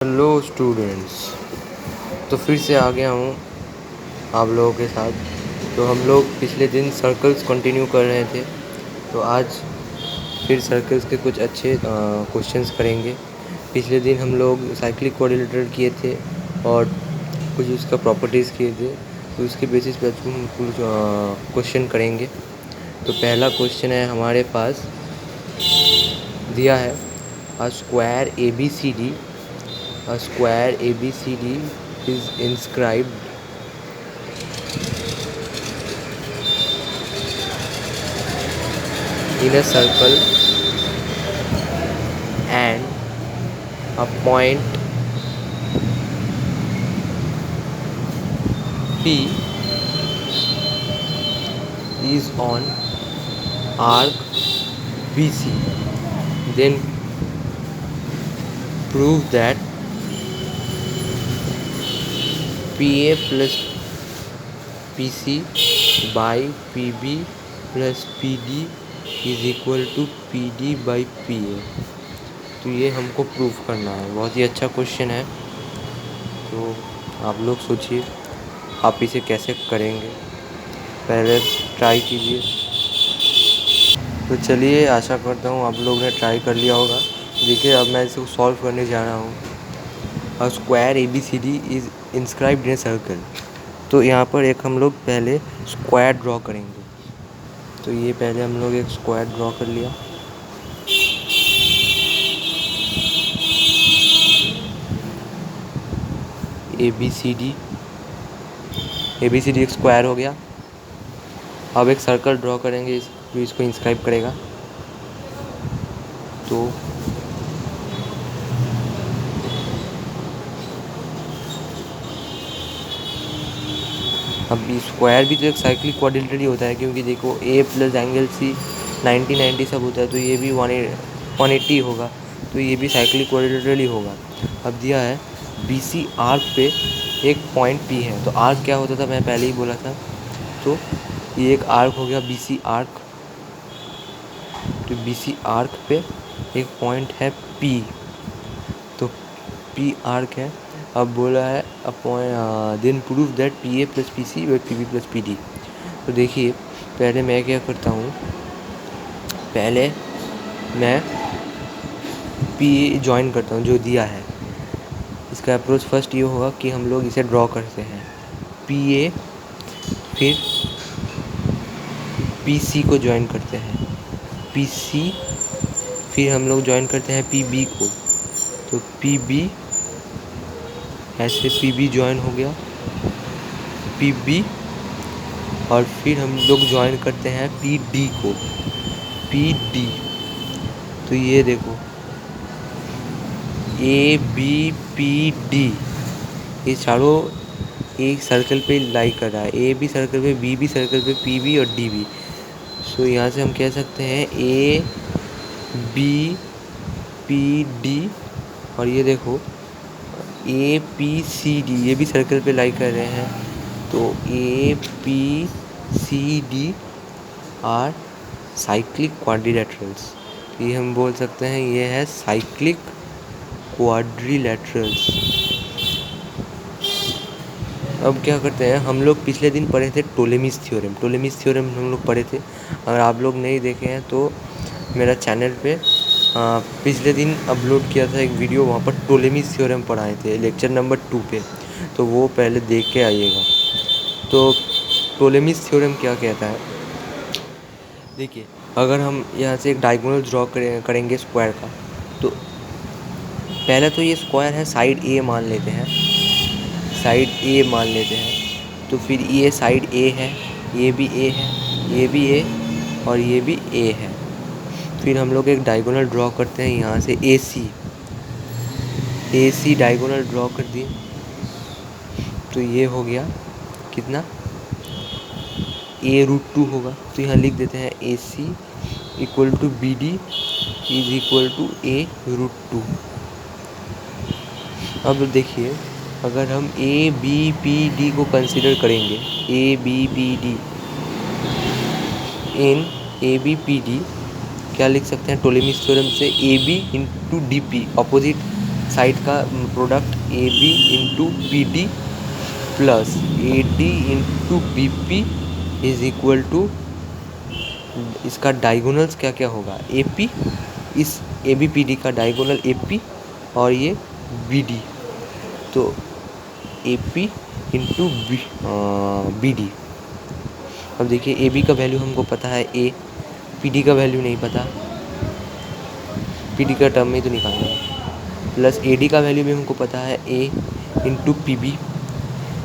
Hello students. तो फिर से आ गया हूँ आप लोगों के साथ। तो हम लोग पिछले दिन सर्कल्स कंटिन्यू कर रहे थे, तो आज फिर सर्कल्स के कुछ अच्छे क्वेश्चंस करेंगे। पिछले दिन हम लोग साइक्लिक कोऑर्डिनेटर किए थे और कुछ उसका प्रॉपर्टीज़ किए थे, तो उसके बेसिस पे हम कुछ क्वेश्चन करेंगे। तो पहला क्वेश्चन है हमारे पास दिया है, a square ABCD is inscribed in a circle and a point P is on arc BC. Then prove that PA plus PC by PB plus PD is equal to PD by PA। तो ये हमको proof करना है। बहुत ही अच्छा question है, तो आप लोग सोचिए आप इसे कैसे करेंगे, पहले ट्राई कीजिए। तो चलिए, आशा करता हूँ आप लोग ने ट्राई कर लिया होगा। देखिए, अब मैं इसको सॉल्व करने जा रहा हूँ। A square ABCD is inscribed in a circle. तो यहाँ पर एक हम लोग पहले स्क्वायर ड्रॉ करेंगे। तो ये पहले हम लोग एक स्क्वायर ड्रॉ कर लिया। ABCD एक स्क्वायर हो गया। अब एक सर्कल ड्रॉ करेंगे जो इसको इंस्क्राइब करेगा। तो अब स्क्वायर भी तो एक साइक्लिक क्वाड्रिलेटरल ही होता है, क्योंकि देखो A प्लस एंगल C 90 सब होता है, तो ये भी 180 होगा, तो ये भी साइक्लिक क्वाड्रिलेटरल ही होगा। अब दिया है BC आर्क पे एक पॉइंट P है। तो आर्क क्या होता था, मैं पहले ही बोला था। तो ये एक आर्क हो गया BC आर्क। तो BC आर्क पे एक पॉइंट है P, तो P आर्क है। अब बोला है then prove that PA plus PC by PB plus PD। तो देखिए, पहले मैं क्या करता हूँ, पहले मैं PA ज्वाइन करता हूँ जो दिया है। इसका अप्रोच फर्स्ट ये होगा कि हम लोग इसे ड्रॉ करते हैं, PA फिर PC को ज्वाइन करते हैं, PC फिर हम लोग ज्वाइन करते हैं PB को। तो PB ऐसे PB ज्वाइन हो गया, PB, और फिर हम लोग ज्वाइन करते हैं PD को, PD। तो ये देखो ABPD ये चारों एक सर्कल पे लाई कर रहा है। A भी सर्कल पे, B भी सर्कल पे, PB और DB। सो यहाँ से हम कह सकते हैं ABPD, और ये देखो APCD ये भी सर्कल पे लाई कर रहे हैं। तो APCD आर साइक्लिक क्वाड्रिलेटरल्स। ये हम बोल सकते हैं ये है साइक्लिक क्वाड्रिलेटरल्स। अब क्या करते हैं, हम लोग पिछले दिन पढ़े थे टोलेमीज थ्योरम हम लोग पढ़े थे। अगर आप लोग नहीं देखे हैं तो मेरा चैनल पे पिछले दिन अपलोड किया था एक वीडियो, वहाँ पर टोलेमीज थ्योरम पढ़ाए थे लेक्चर नंबर 2 पे, तो वो पहले देख के आइएगा। तो टोलेमीज थ्योरम क्या कहता है, देखिए, अगर हम यहाँ से एक डायगोनल ड्रॉ करेंगे स्क्वायर का, तो पहले तो ये स्क्वायर है, साइड A मान लेते हैं, तो फिर ये साइड A है, ये भी A है, ये भी A और ये भी A है। फिर हम लोग एक डायगोनल ड्रॉ करते हैं यहाँ से AC डायगोनल ड्रॉ कर दिए। तो ये हो गया कितना, A√2 होगा। तो यहाँ लिख देते हैं AC equal to BD is equal to A√2। अब देखिए, अगर हम ABPD को कंसिडर करेंगे, ABPD इन ABPD क्या लिख सकते हैं टोलेमीज थ्योरम से, AB इंटू DP, अपोजिट साइड का product A B into P D plus A D into B P is equal to, इसका डायगोनल्स क्या क्या होगा, ए पी, इस ए बी पी डी का डायगोनल ए पी और ये बी डी, तो A P into B D. अब देखिए ए बी का वैल्यू हमको पता है ए, पी डी का वैल्यू नहीं पता, पी डी का टर्म में तो निकालना है, प्लस ए डी का वैल्यू भी हमको पता है A into P B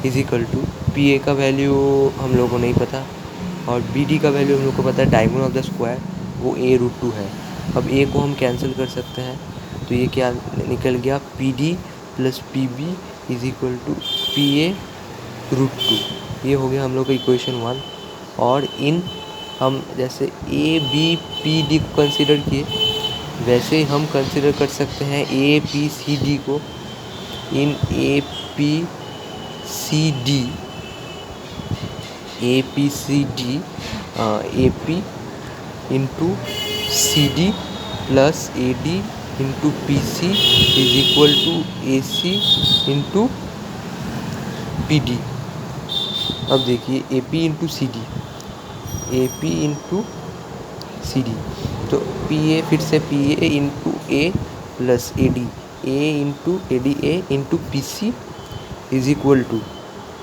is equal to, P A का वैल्यू हम लोगों को नहीं पता और बी डी का वैल्यू हम लोग को पता है डायगोनल ऑफ द स्क्वायर वो ए रूट टू है। अब ए को हम कैंसिल कर सकते हैं तो ये क्या निकल गया, P D plus P B is equal to P A root two. ये हो गया हम लोग का इक्वेशन 1। और इन हम जैसे ए बी पी डी को कंसिडर किए वैसे हम कंसिडर कर सकते हैं ए पी सी डी को। In A P C D, A P C D, A P into C D plus A D into P C is equal to A C into P D. अब देखिए A P into C D, A P into C D, तो P A फिर से P A into A plus A D, A into A D A into P C is equal to,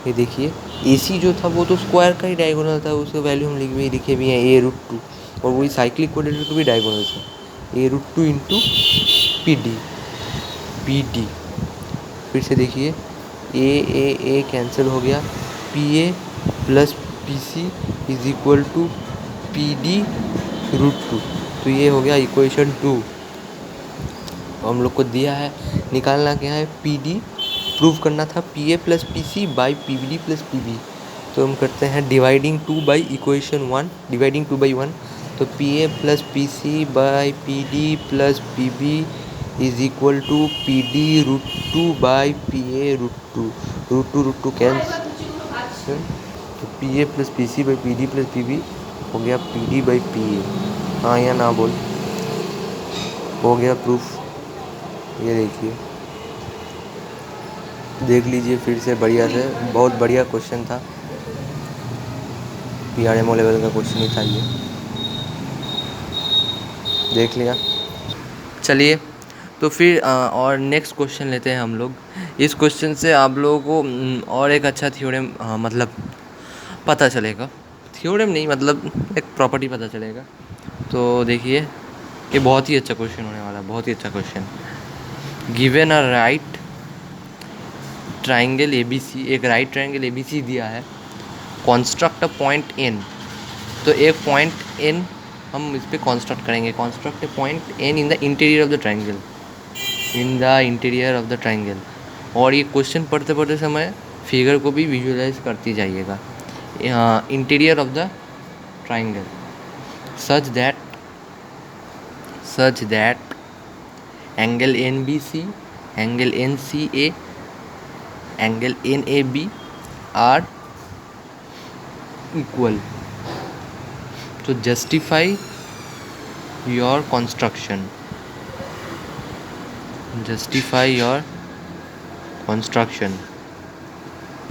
ये देखिए ए सी जो था वो तो स्क्वायर का ही डायगोनल था, उसका वैल्यू हम लिखे भी हैं ए रूट टू, और वही साइक्लिक कोऑर्डिनेटर का भी डायगोनल था A root two into P D, P D फिर से देखिए ए कैंसिल हो गया, P A plus P C is equal to P D root two, तो ये हो गया इक्वेशन 2। हम लोग को दिया है निकालना क्या है, पी डी प्रूव करना था P A plus P C by P D plus P B, तो हम करते हैं dividing 2 by equation 1, dividing 2 by 1, तो P A plus P C by P D plus P B is equal to P D root two by P A root two cancel, तो P A plus P C by P D plus P B हो गया P D by P ए। हाँ या ना बोल, हो गया proof. ये देखिए देख लीजिए फिर से बढ़िया से, बहुत बढ़िया क्वेश्चन था, PRMO लेवल का क्वेश्चन ही था ये, देख लिया। चलिए तो फिर और नेक्स्ट क्वेश्चन लेते हैं हम लोग। इस क्वेश्चन से आप लोगों को और एक अच्छा थ्योरम मतलब पता चलेगा, थ्योरम नहीं मतलब एक प्रॉपर्टी पता चलेगा। तो देखिए ये बहुत ही अच्छा क्वेश्चन होने वाला है, बहुत ही अच्छा question. Given a right triangle ABC, एक राइट ट्राइंगल ABC दिया है, कॉन्स्ट्रक्ट अ पॉइंट N, तो एक पॉइंट N हम इस पर कॉन्स्ट्रक्ट करेंगे, construct a point N in the interior of the triangle, in the interior of the triangle. और ये क्वेश्चन पढ़ते पढ़ते समय फिगर को भी विजुअलाइज करती जाइएगा, interior of the triangle such that angle NBC, angle NCA, angle NAB are equal. So justify your construction. Justify your construction.